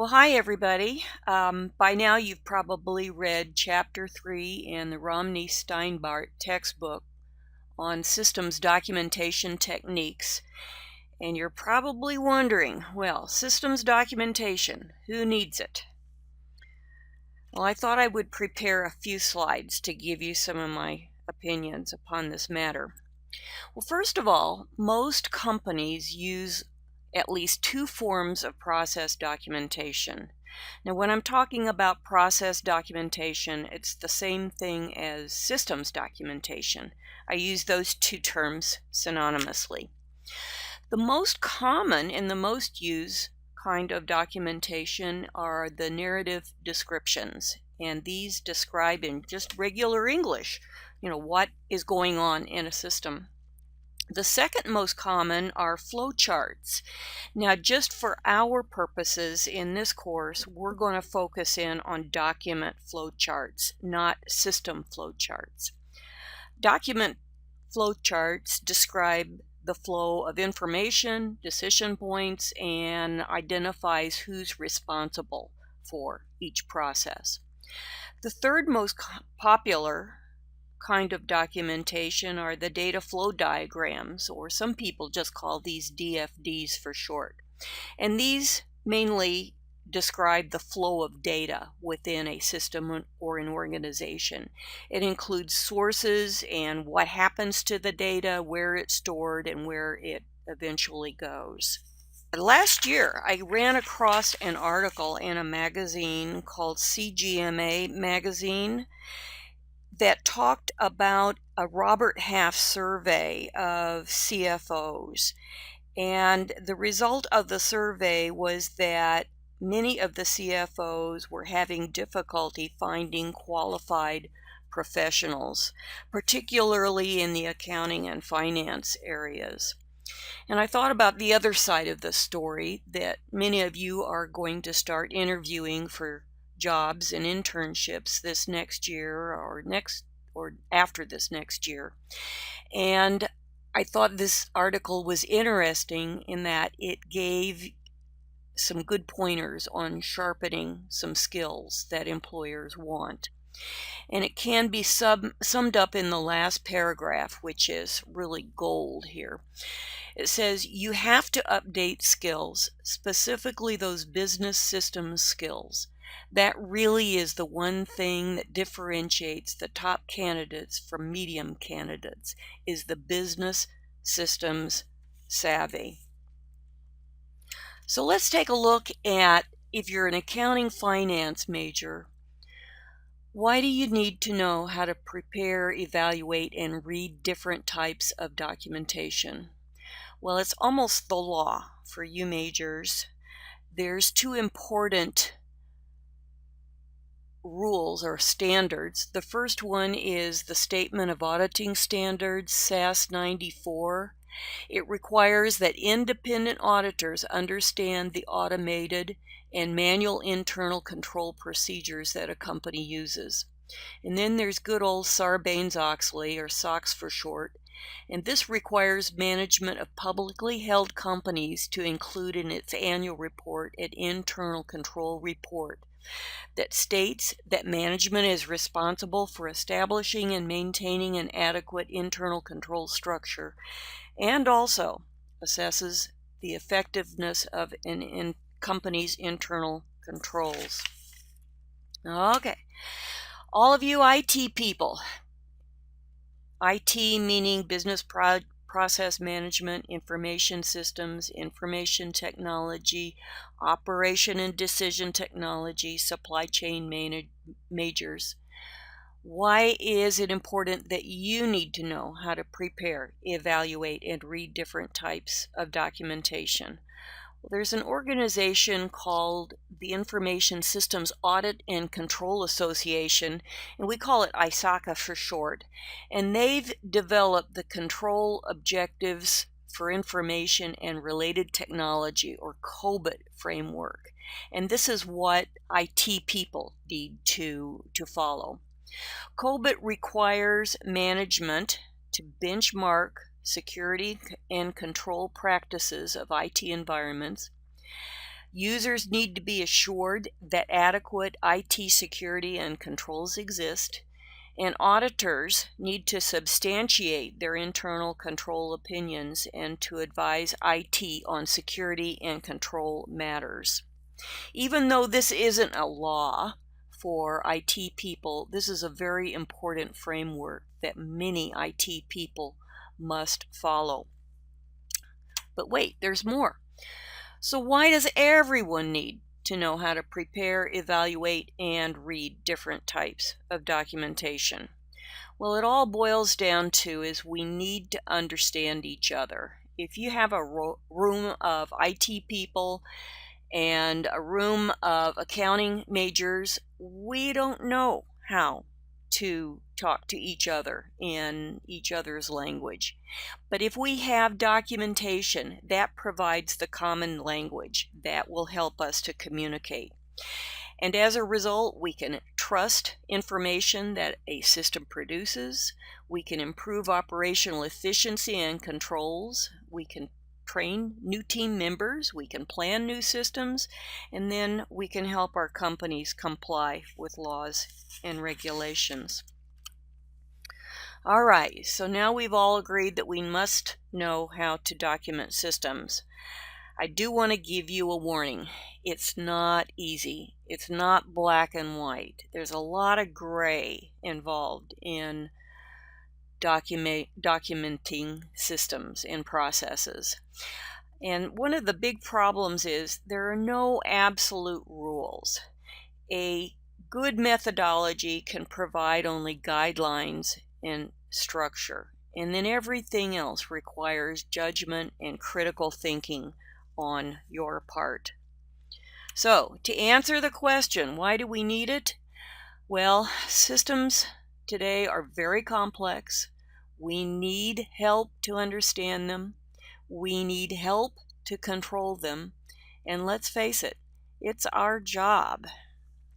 Well, hi, everybody. By now, you've probably read Chapter 3 in the Romney Steinbart textbook on systems documentation techniques. And you're probably wondering, well, systems documentation, who needs it? Well, I thought I would prepare a few slides to give you some of my opinions upon this matter. Well, first of all, most companies use at least two forms of process documentation. Now, when I'm talking about process documentation, it's the same thing as systems documentation. I use those two terms synonymously. The most common and the most used kind of documentation are the narrative descriptions, and these describe in just regular English, what is going on in a system. The second most common are flowcharts. Now, just for our purposes in this course, we're going to focus in on document flowcharts, not system flowcharts. Document flowcharts describe the flow of information, decision points, and identifies who's responsible for each process. The third most popular kind of documentation are the data flow diagrams, or some people just call these DFDs for short. And these mainly describe the flow of data within a system or an organization. It includes sources and what happens to the data, where it's stored, and where it eventually goes. Last year, I ran across an article in a magazine called CGMA Magazine that talked about a Robert Half survey of CFOs. And the result of the survey was that many of the CFOs were having difficulty finding qualified professionals, particularly in the accounting and finance areas. And I thought about the other side of the story, that many of you are going to start interviewing for jobs and internships this next year or after this next year. And I thought this article was interesting in that it gave some good pointers on sharpening some skills that employers want. And it can be summed up in the last paragraph, which is really gold here. It says you have to update skills, specifically those business systems skills. That really is the one thing that differentiates the top candidates from medium candidates, is the business systems savvy. So let's take a look at, if you're an accounting finance major, why do you need to know how to prepare, evaluate, and read different types of documentation? Well, it's almost the law for you majors. There's two important rules or standards. The first one is the Statement of Auditing Standards, SAS 94. It requires that independent auditors understand the automated and manual internal control procedures that a company uses. And then there's good old Sarbanes-Oxley, or SOX for short, and this requires management of publicly held companies to include in its annual report an internal control report that states that management is responsible for establishing and maintaining an adequate internal control structure, and also assesses the effectiveness of an company's internal controls. Okay, all of you IT people, IT meaning business process management, information systems, information technology, operation and decision technology, supply chain majors. Why is it important that you need to know how to prepare, evaluate, and read different types of documentation? Well, there's an organization called the Information Systems Audit and Control Association, and we call it ISACA for short. And they've developed the Control Objectives for Information and Related Technology, or COBIT framework. And this is what IT people need to follow. COBIT requires management to benchmark security and control practices of IT environments, Users need to be assured that adequate IT security and controls exist, and auditors need to substantiate their internal control opinions and to advise IT on security and control matters. Even though this isn't a law for IT people, this is a very important framework that many IT people must follow. But wait, there's more. So why does everyone need to know how to prepare, evaluate, and read different types of documentation? Well, it all boils down to is we need to understand each other. If you have a room of IT people and a room of accounting majors, we don't know how to talk to each other in each other's language. But if we have documentation, that provides the common language that will help us to communicate. And as a result, we can trust information that a system produces. We can improve operational efficiency and controls. We can train new team members. We can plan new systems. And then we can help our companies comply with laws and regulations. All right, so now we've all agreed that we must know how to document systems. I do want to give you a warning. It's not easy. It's not black and white. There's a lot of gray involved in documenting systems and processes. And one of the big problems is there are no absolute rules. A good methodology can provide only guidelines and structure, and then everything else requires judgment and critical thinking on your part. So, to answer the question, why do we need it? Well, systems today are very complex. We need help to understand them. We need help to control them. And let's face it, it's our job